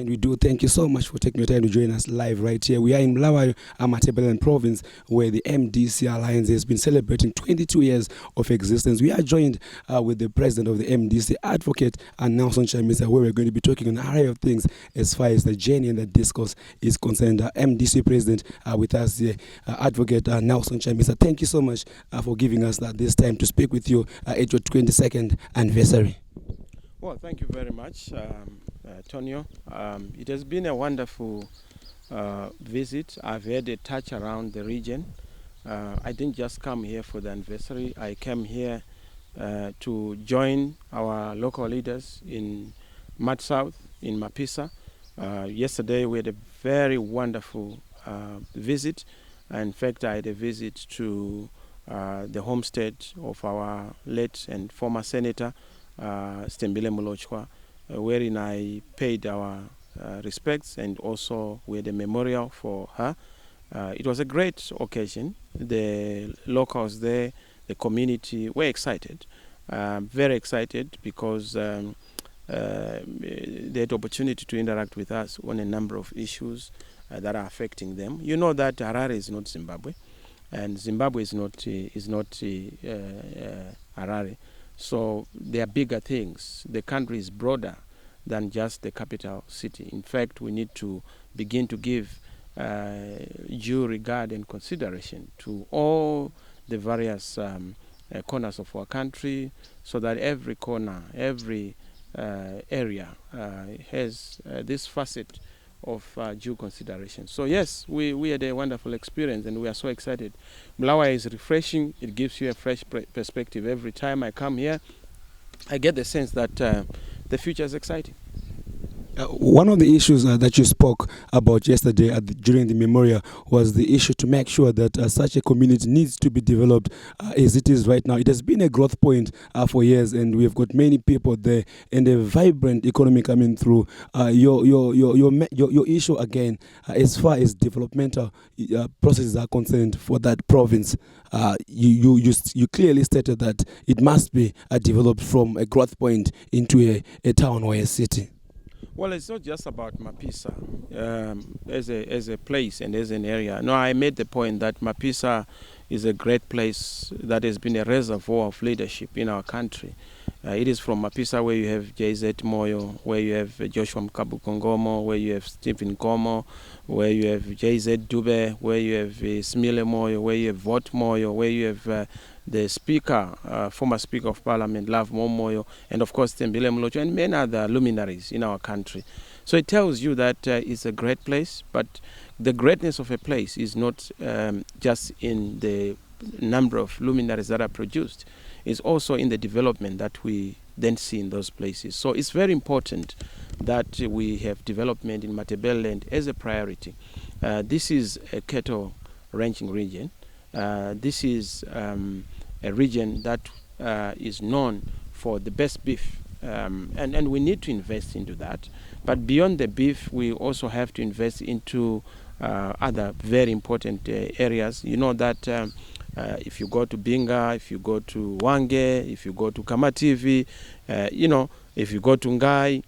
And we do thank you so much for taking your time to join us live right here. We are in Bulawayo, Matebeleland province, where the MDC Alliance has been celebrating 22 years of existence. We are joined with the president of the MDC, Advocate Nelson Chamisa, where we're going to be talking on an array of things as far as the journey and the discourse is concerned. MDC president with us here, Advocate Nelson Chamisa. Thank you so much for giving us this time to speak with you at your 22nd anniversary. Well, thank you very much, Tonio. It has been a wonderful visit. I've had a touch around the region. I didn't just come here for the anniversary. I came here to join our local leaders in Mat South, in Mapisa. Yesterday we had a very wonderful visit. In fact, I had a visit to the homestead of our late and former senator, Stembile Mulochwa, wherein I paid our respects, and also we had a memorial for her. It was a great occasion. The locals there, the community were excited, very excited, because they had opportunity to interact with us on a number of issues that are affecting them. You know that Harare is not Zimbabwe, and Zimbabwe is not Harare. So there are bigger things. The country is broader than just the capital city. In fact, we need to begin to give due regard and consideration to all the various corners of our country, so that every corner, every area has this facet of due consideration. So yes, we had a wonderful experience, and we are so excited. Bulawayo is refreshing. It gives you a fresh perspective. Every time I come here, I get the sense that the future is exciting. One of the issues that you spoke about yesterday during the memorial was the issue to make sure that such a community needs to be developed as it is right now. It has been a growth point for years, and we've got many people there and a vibrant economy coming through. Your issue again, as far as developmental processes are concerned for that province, you clearly stated that it must be developed from a growth point into a town or a city. Well, it's not just about Mapisa as a place and as an area. No, I made the point that Mapisa is a great place that has been a reservoir of leadership in our country. It is from Mapisa where you have JZ Moyo, where you have Joshua Mkabukongomo, where you have Stephen Komo, where you have JZ Dube, where you have Smile Moyo, where you have Vot Moyo, where you have the speaker, former Speaker of Parliament, Love Momoyo, and of course Tembile Mlocho, and many other luminaries in our country. So it tells you that it's a great place, but the greatness of a place is not just in the number of luminaries that are produced. It's also in the development that we then see in those places. So it's very important that we have development in Matebeleland as a priority. This is a cattle ranching region. This is a region that is known for the best beef, and we need to invest into that. But beyond the beef, we also have to invest into other very important areas. You know that if you go to Binga, if you go to Wange, if you go to KamaTv, if you go to Ngai,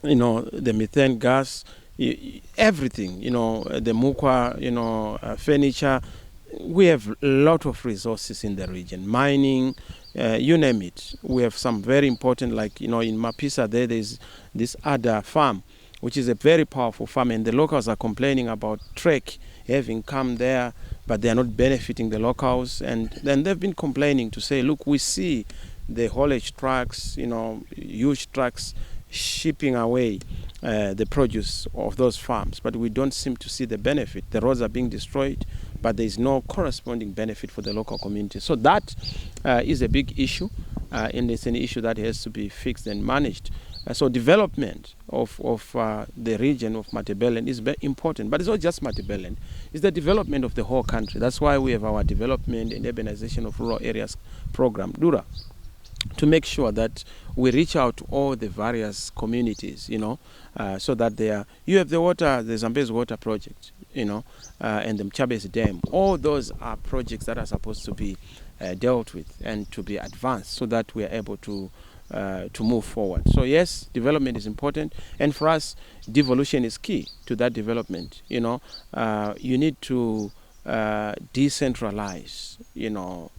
the methane gas, everything, the Mukwa, furniture. We have a lot of resources in the region, mining, you name it. We have some very important, like, in Mapisa there's this other farm, which is a very powerful farm, and the locals are complaining about Trek having come there, but they are not benefiting the locals. And then they've been complaining to say, look, we see the haulage trucks, huge trucks shipping away the produce of those farms, but we don't seem to see the benefit. The roads are being destroyed, but there is no corresponding benefit for the local community. So that is a big issue, and it's an issue that has to be fixed and managed. So development of the region of Matebeleland is very important, but it's not just Matebeleland. It's the development of the whole country. That's why we have our Development and Urbanization of Rural Areas program, DURA, to make sure that we reach out to all the various communities, so that you have the Zambezi water project, and the Mchabezi Dam. All those are projects that are supposed to be dealt with and to be advanced, so that we are able to to move forward. So yes, development is important, and for us, devolution is key to that development. You know, you need to decentralize,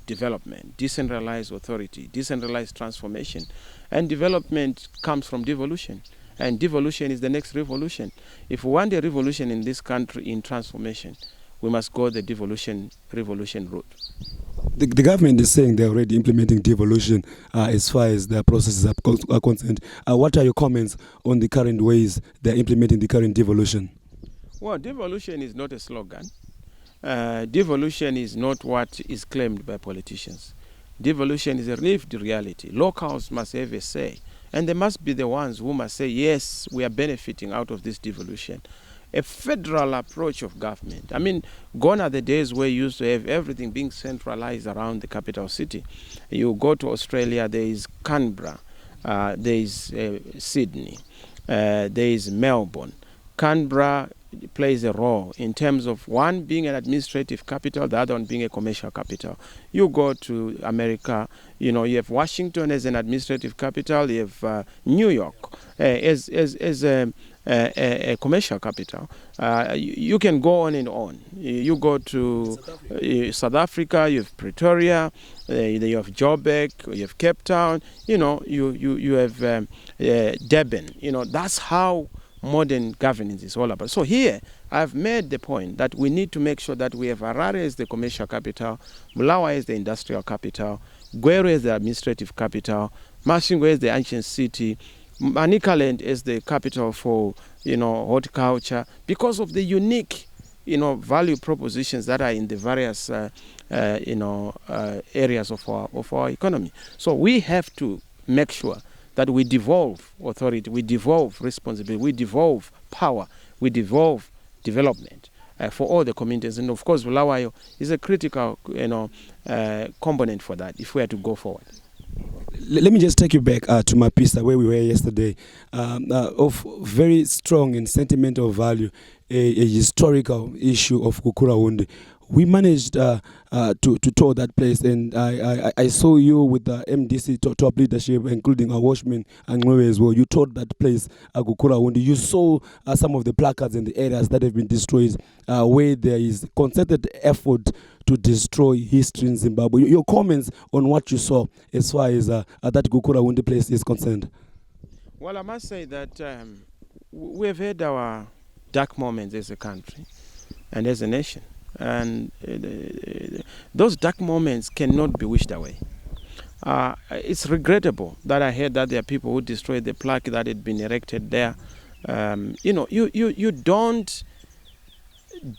development, decentralize authority, decentralize transformation, and development comes from devolution. And devolution is the next revolution. If we want a revolution in this country in transformation, we must go the revolution route. The government is saying they're already implementing devolution as far as their processes are concerned. What are your comments on the current ways they're implementing the current devolution? Well, devolution is not a slogan. Devolution is not what is claimed by politicians. Devolution is a lived reality. Locals must have a say, and they must be the ones who must say, yes, we are benefiting out of this devolution. A federal approach of government. I mean, gone are the days where you used to have everything being centralized around the capital city. You go to Australia, there is Canberra, there is Sydney, there is Melbourne. Canberra plays a role in terms of one being an administrative capital, the other one being a commercial capital. You go to America, you have Washington as an administrative capital, you have New York as a commercial capital. You can go on and on. You go to South Africa, you have Pretoria, you have Joburg, you have Cape Town, you have Durban. That's how modern governance is all about. So here, I've made the point that we need to make sure that we have Harare as the commercial capital, Bulawayo as the industrial capital, Gweru as the administrative capital, Masvingo as the ancient city, Manicaland as the capital for, horticulture, because of the unique, value propositions that are in the various, areas of our economy. So we have to make sure that we devolve authority, we devolve responsibility, we devolve power, we devolve development for all the communities. And of course, Bulawayo is a critical, component for that if we are to go forward. Let me just take you back to Mapisa, where we were yesterday, of very strong and sentimental value, a historical issue of Gukurahundi. We managed to tour that place, and I saw you with the MDC top leadership, including our watchman and as well. You toured that place, Gukurahundi. You saw some of the placards in the areas that have been destroyed, where there is concerted effort to destroy history in Zimbabwe. Your comments on what you saw as far as that Gukurahundi place is concerned? Well, I must say that we have had our dark moments as a country and as a nation. And those dark moments cannot be wished away. It's regrettable that I heard that there are people who destroyed the plaque that had been erected there. You don't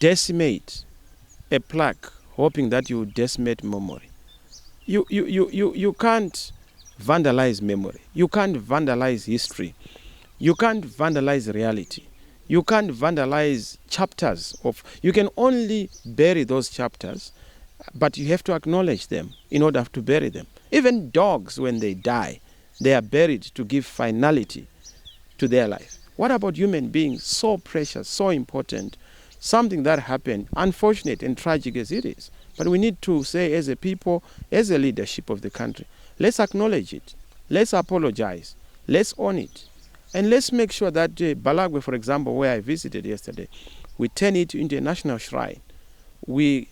decimate a plaque hoping that you decimate memory. You can't vandalize memory. You can't vandalize history. You can't vandalize reality. You can't vandalize chapters you can only bury those chapters, but you have to acknowledge them in order to bury them. Even dogs, when they die, they are buried to give finality to their life. What about human beings, so precious, so important, something that happened, unfortunate and tragic as it is? But we need to say, as a people, as a leadership of the country, let's acknowledge it, let's apologize, let's own it. And let's make sure that Balagwe, for example, where I visited yesterday, we turn it into a national shrine. We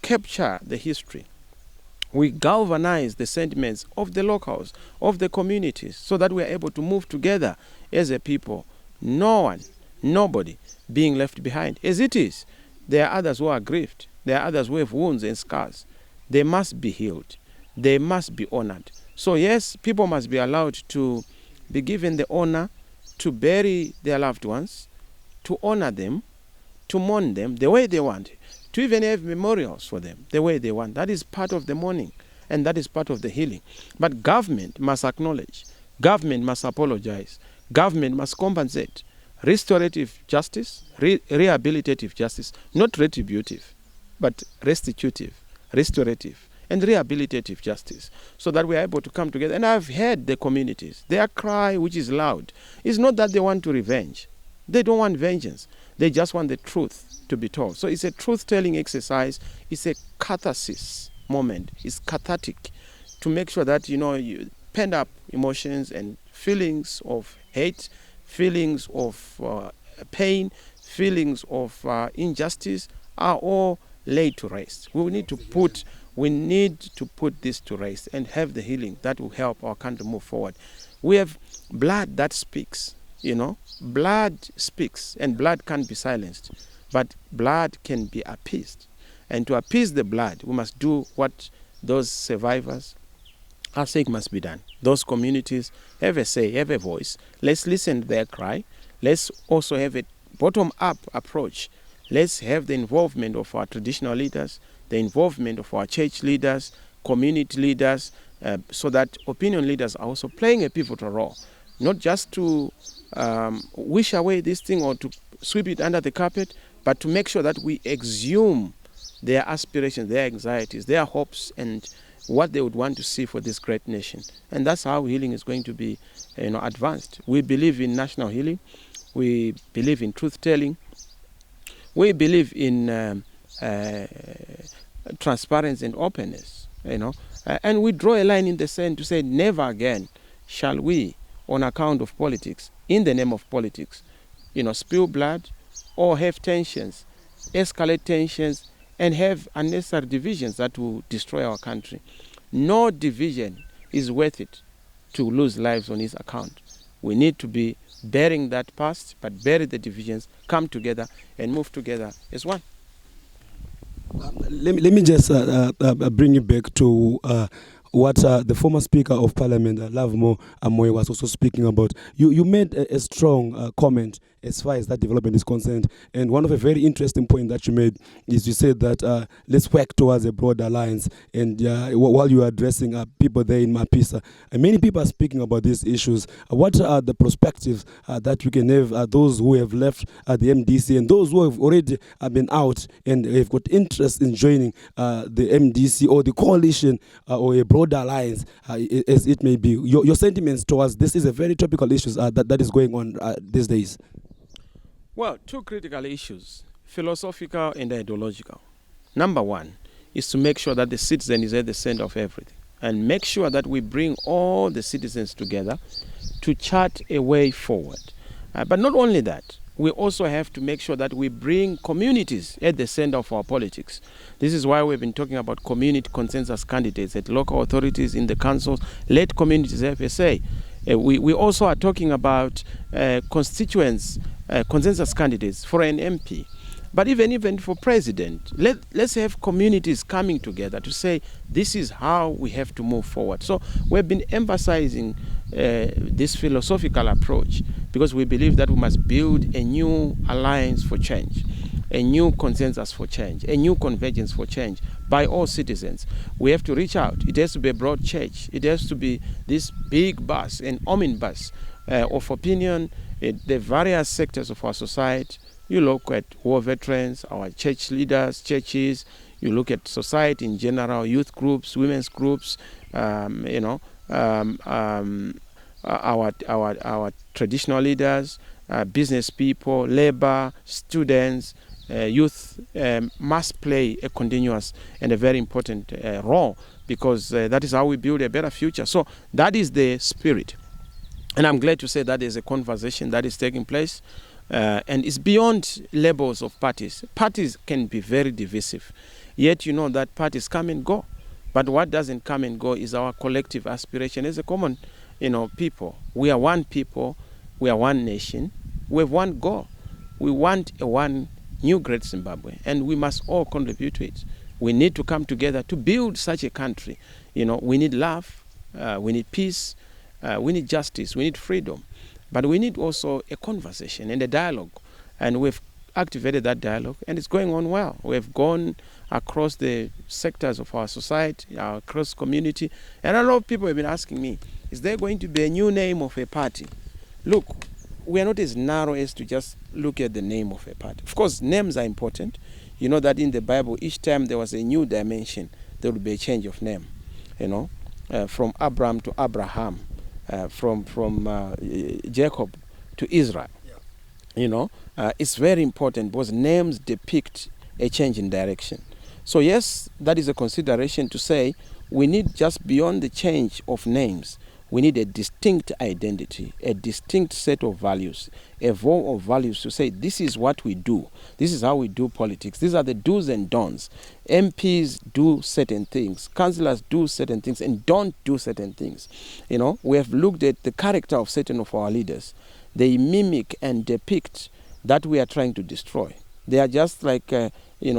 capture the history. We galvanize the sentiments of the locals, of the communities, so that we are able to move together as a people. No one, nobody being left behind. As it is, there are others who are grieved. There are others who have wounds and scars. They must be healed. They must be honored. So yes, people must be allowed to be given the honor to bury their loved ones, to honor them, to mourn them the way they want, to even have memorials for them the way they want. That is part of the mourning, and that is part of the healing. But government must acknowledge, government must apologize, government must compensate. Restorative justice, rehabilitative justice, not retributive, but restitutive, restorative, and rehabilitative justice, so that we are able to come together. And I've heard the communities, their cry, which is loud, is not that they want to revenge. They don't want vengeance. They just want the truth to be told. So it's a truth-telling exercise. It's a catharsis moment. It's cathartic to make sure that, pent up emotions and feelings of hate, feelings of pain, feelings of injustice are all laid to rest. We need to put this to rest and have the healing that will help our country move forward. We have blood that speaks, blood speaks, and blood can't be silenced, but blood can be appeased. And to appease the blood, we must do what those survivors are saying must be done. Those communities have a say, have a voice. Let's listen to their cry. Let's also have a bottom-up approach. Let's have the involvement of our traditional leaders, the involvement of our church leaders, community leaders, so that opinion leaders are also playing a pivotal role, not just to wish away this thing or to sweep it under the carpet, but to make sure that we exhume their aspirations, their anxieties, their hopes, and what they would want to see for this great nation. And that's how healing is going to be advanced. We believe in national healing. We believe in truth-telling. We believe in transparency and openness, and we draw a line in the sand to say never again shall we, on account of politics, in the name of politics, spill blood or have tensions, escalate tensions, and have unnecessary divisions that will destroy our country. No division is worth it to lose lives on his account. We need to be bearing that past, but bury the divisions, come together, and move together as one. Let me just bring you back to what the former Speaker of Parliament, Lovemo Amoy, was also speaking about. You made a strong comment as far as that development is concerned. And one of a very interesting point that you made is you said that let's work towards a broad alliance. And while you were addressing people there in Mapisa, many people are speaking about these issues. What are the perspectives that we can have, those who have left the MDC and those who have already been out and have got interest in joining the MDC or the coalition or a broad alliance, as it may be? Your sentiments towards this is a very topical issue that is going on these days. Well, two critical issues, philosophical and ideological. Number one is to make sure that the citizen is at the center of everything and make sure that we bring all the citizens together to chart a way forward. But not only that, we also have to make sure that we bring communities at the center of our politics. This is why we've been talking about community consensus candidates at local authorities, in the councils. Let communities have a say. We also are talking about constituents, consensus candidates for an MP. But even for president, let's have communities coming together to say this is how we have to move forward. So we've been emphasizing this philosophical approach because we believe that we must build a new alliance for change, a new consensus for change, a new convergence for change by all citizens. We have to reach out. It has to be a broad church. It has to be this big bus, an omnibus of opinion in the various sectors of our society. You look at war veterans, our church leaders, churches. You look at society in general, youth groups, women's groups, our traditional leaders, business people, labor, students, youth must play a continuous and a very important role because that is how we build a better future. So that is the spirit. And I'm glad to say that there's a conversation that is taking place. And it's beyond labels of parties. Parties can be very divisive. Yet you know that parties come and go. But what doesn't come and go is our collective aspiration as a common people. We are one people. We are one nation. We have one goal. We want a one new great Zimbabwe. And we must all contribute to it. We need to come together to build such a country. We need love. We need peace. We need justice. We need freedom. But we need also a conversation and a dialogue. And we've activated that dialogue, and it's going on well. We've gone across the sectors of our society, our cross community. And a lot of people have been asking me, is there going to be a new name of a party? Look, we are not as narrow as to just look at the name of a party. Of course, names are important. You know that in the Bible, each time there was a new dimension, there would be a change of name. From Abraham to Abraham. From Jacob to Israel. It's very important because names depict a change in direction. So yes, that is a consideration to say we need just beyond the change of names, We need a distinct identity, a distinct set of values, a vow of values to say this is what we do, this is how we do politics, these are the do's and don'ts. MPs do certain things, councillors do certain things and don't do certain things. You know, we have looked at the character of certain of our leaders. They mimic and depict that we are trying to destroy. They are just like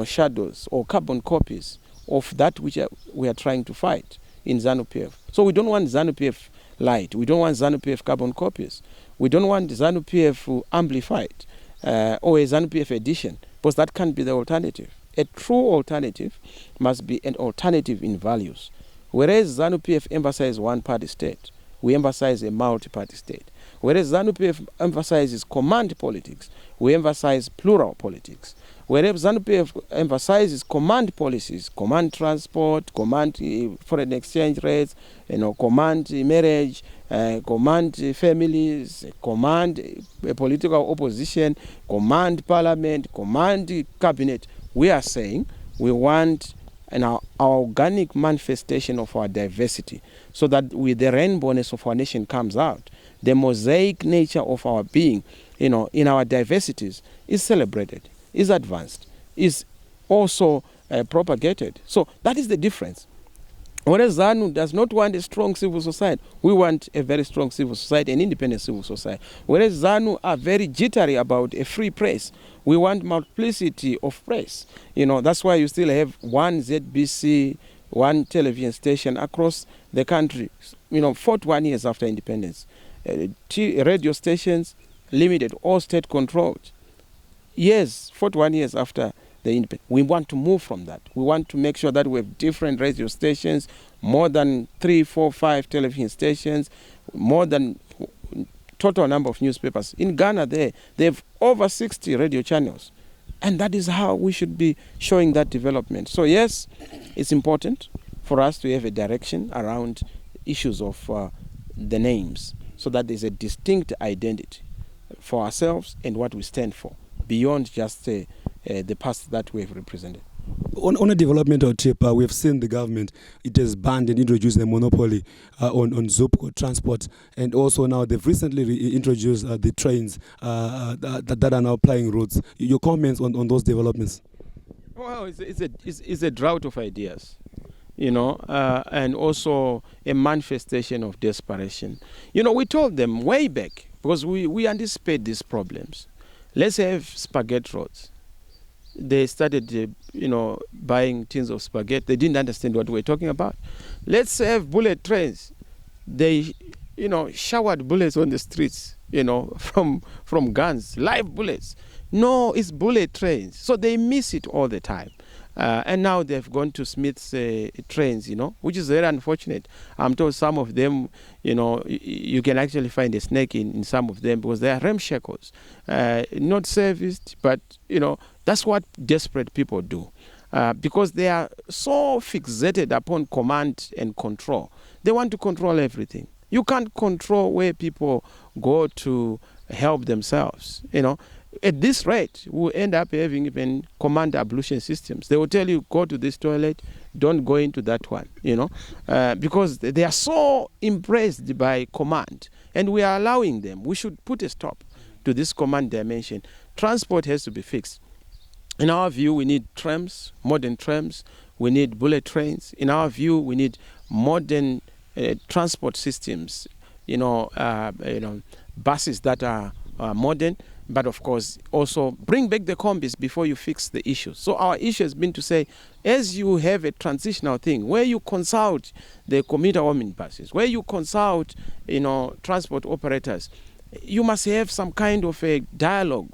shadows or carbon copies of that which we are trying to fight in ZANU-PF. So we don't want ZANU-PF light. We don't want ZANU-PF carbon copies. We don't want ZANU-PF amplified or a ZANU-PF edition, because that can't be the alternative. A true alternative must be an alternative in values. Whereas ZANU-PF emphasizes one-party state, we emphasize a multi-party state. Whereas ZANU-PF emphasizes command politics, we emphasize plural politics. Whereas ZANU-PF emphasizes command policies, command transport, command foreign exchange rates, command marriage, command families, command political opposition, command parliament, command cabinet. We are saying we want our organic manifestation of our diversity, so that with the rainbowness of our nation comes out. The mosaic nature of our being, in our diversities, is celebrated, is advanced, is also propagated. So that is the difference. Whereas ZANU does not want a strong civil society, we want a very strong civil society, an independent civil society. Whereas ZANU are very jittery about a free press, we want multiplicity of press. That's why you still have one ZBC, one television station across the country, 41 years after independence. Radio stations limited, all state controlled. Yes, 41 years after the independence. We want to move from that. We want to make sure that we have different radio stations, more than 3, 4, 5 television stations, more than total number of newspapers. In Ghana, they have over 60 radio channels. And that is how we should be showing that development. So yes, it's important for us to have a direction around issues of the names, so that there's a distinct identity for ourselves and what we stand for, beyond just the past that we have represented. On a developmental tip, we have seen the government, it has banned and introduced a monopoly on Zupco transport, and also now they've recently introduced the trains that are now plying roads. Your comments on those developments? Well, it's a drought of ideas, and also a manifestation of desperation. We told them way back, because we anticipate these problems. Let's have spaghetti roads. They started, buying tins of spaghetti. They didn't understand what we were talking about. Let's have bullet trains. They, showered bullets on the streets, from guns, live bullets. No, it's bullet trains. So they miss it all the time. And now they've gone to Smith's trains, which is very unfortunate. I'm told some of them, you can actually find a snake in some of them, because they are ramshackles, not serviced, but, that's what desperate people do. Because they are so fixated upon command and control. They want to control everything. You can't control where people go to help themselves, At this rate, we'll end up having even command ablution systems. They will tell you, go to this toilet, don't go into that one, because they are so impressed by command. And we are allowing them. We should put a stop to this command dimension. Transport has to be fixed. In our view, we need trams, modern trams. We need bullet trains. In our view, we need modern transport systems, buses that are modern. But of course, also bring back the combis before you fix the issues. So our issue has been to say, as you have a transitional thing where you consult the commuter women buses, where you consult, transport operators, you must have some kind of a dialogue,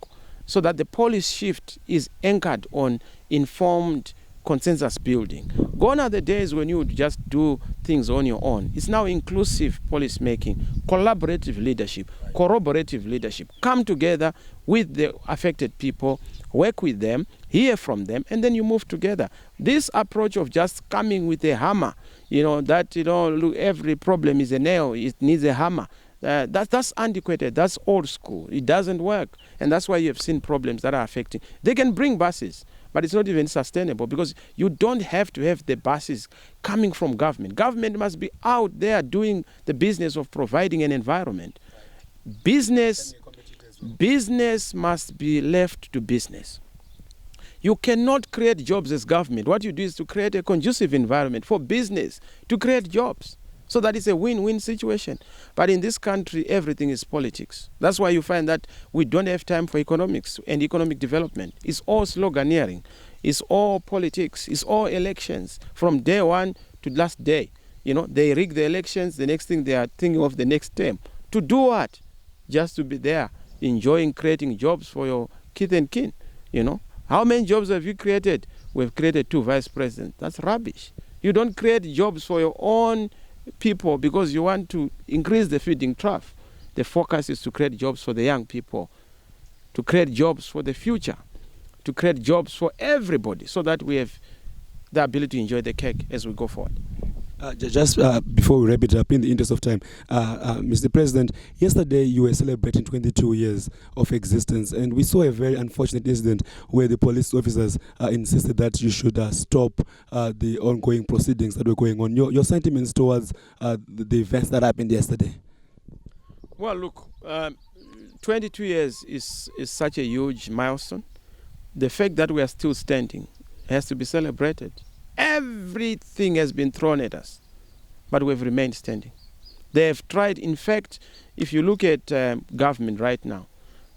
so that the policy shift is anchored on informed consensus building. Gone are the days when you would just do things on your own. It's now inclusive policy making, collaborative leadership, corroborative leadership. Come together with the affected people, work with them, hear from them, and then you move together. This approach of just coming with a hammer, look, every problem is a nail, it needs a hammer. That's antiquated, that's old school. It doesn't work. And that's why you have seen problems that are affecting. They can bring buses, but it's not even sustainable, because you don't have to have the buses coming from government. Government must be out there doing the business of providing an environment. Business must be left to business. You cannot create jobs as government. What you do is to create a conducive environment for business to create jobs. So that is a win-win situation. But in this country, everything is politics. That's why you find that we don't have time for economics and economic development. It's all sloganeering. It's all politics. It's all elections from day one to last day. You know, they rig the elections. The next thing they are thinking of the next term. To do what? Just to be there, enjoying creating jobs for your kith and kin. You know, how many jobs have you created? We've created 2 vice presidents. That's rubbish. You don't create jobs for your own people because you want to increase the feeding trough. The focus is to create jobs for the young people, to create jobs for the future, to create jobs for everybody, so that we have the ability to enjoy the cake as we go forward. Just before we wrap it up, in the interest of time, Mr. President, yesterday you were celebrating 22 years of existence, and we saw a very unfortunate incident where the police officers insisted that you should stop the ongoing proceedings that were going on. Your sentiments towards the events that happened yesterday? Well, look, 22 years is such a huge milestone. The fact that we are still standing has to be celebrated. Everything has been thrown at us, but we've remained standing. They have tried. In fact, if you look at government right now,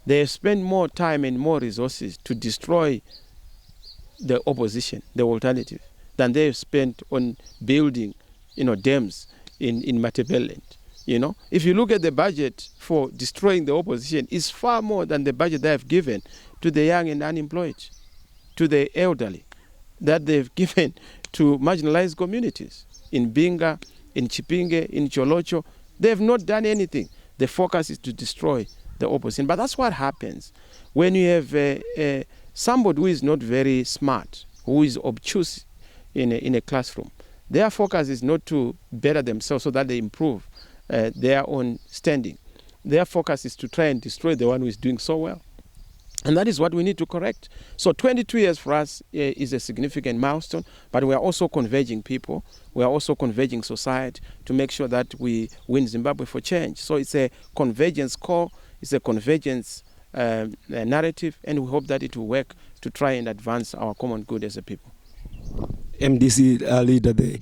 they have spent more time and more resources to destroy the opposition, the alternative, than they have spent on building, dams in Matabeleland. If you look at the budget for destroying the opposition, it's far more than the budget they have given to the young and unemployed, to the elderly, that they've given to marginalized communities in Binga, in Chipinge, in Cholocho. They have not done anything. The focus is to destroy the opposition. But that's what happens when you have somebody who is not very smart, who is obtuse in a classroom. Their focus is not to better themselves so that they improve their own standing. Their focus is to try and destroy the one who is doing so well. And that is what we need to correct. So 22 years for us is a significant milestone, but we are also converging people. We are also converging society to make sure that we win Zimbabwe for change. So it's a convergence call, it's a convergence narrative, and we hope that it will work to try and advance our common good as a people. MDC leader, the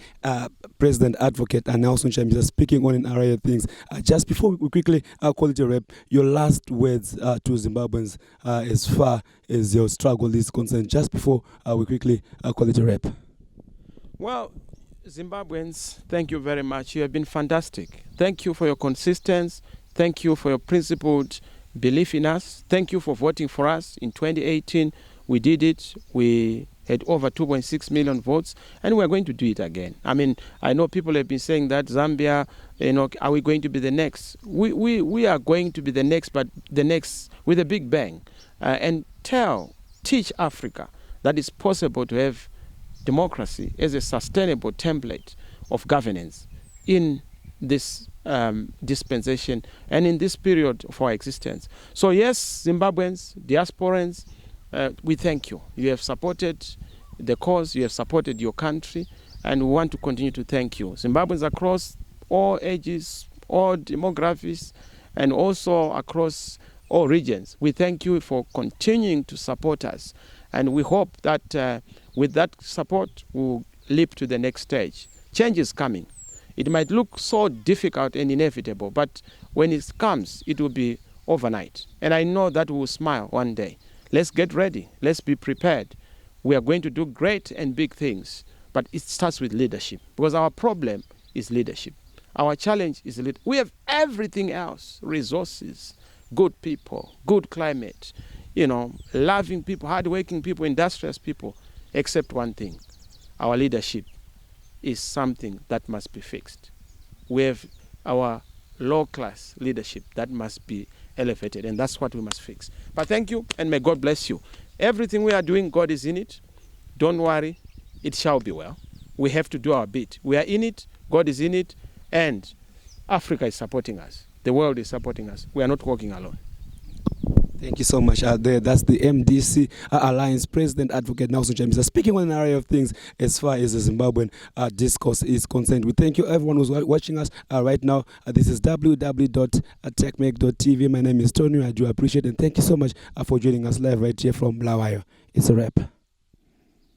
president advocate, and Nelson Chamisa, speaking on an array of things. Just before we quickly call it a wrap, your last words to Zimbabweans as far as your struggle is concerned, just before we quickly call it a wrap. Well, Zimbabweans, thank you very much. You have been fantastic. Thank you for your consistency. Thank you for your principled belief in us. Thank you for voting for us. In 2018, we did it. We had over 2.6 million votes, and we're going to do it again. I mean, I know people have been saying that Zambia, are we going to be the next? We are going to be the next, but the next with a big bang. And teach Africa that it's possible to have democracy as a sustainable template of governance in this dispensation and in this period of our existence. So yes, Zimbabweans, diasporans, we thank you. You have supported the cause, you have supported your country, and we want to continue to thank you. Zimbabweans across all ages, all demographics, and also across all regions, we thank you for continuing to support us. And we hope that with that support, we'll leap to the next stage. Change is coming. It might look so difficult and inevitable, but when it comes, it will be overnight. And I know that we'll smile one day. Let's get ready. Let's be prepared. We are going to do great and big things, but it starts with leadership, because our problem is leadership. Our challenge is leadership. We have everything else, resources, good people, good climate, loving people, hardworking people, industrious people, except one thing. Our leadership is something that must be fixed. We have our low-class leadership that must be elevated, and that's what we must fix. But thank you, and may God bless you. Everything we are doing, God is in it. Don't worry, it shall be well. We have to do our bit. We are in it, God is in it, and Africa is supporting us. The world is supporting us. We are not walking alone. Thank you so much. That's the MDC Alliance President Advocate Nelson Chamisa speaking on an array of things as far as the Zimbabwean discourse is concerned. We thank you, everyone who's watching us right now. This is www.techmag.tv. My name is Tony. I do appreciate it, and thank you so much for joining us live right here from Bulawayo. It's a wrap.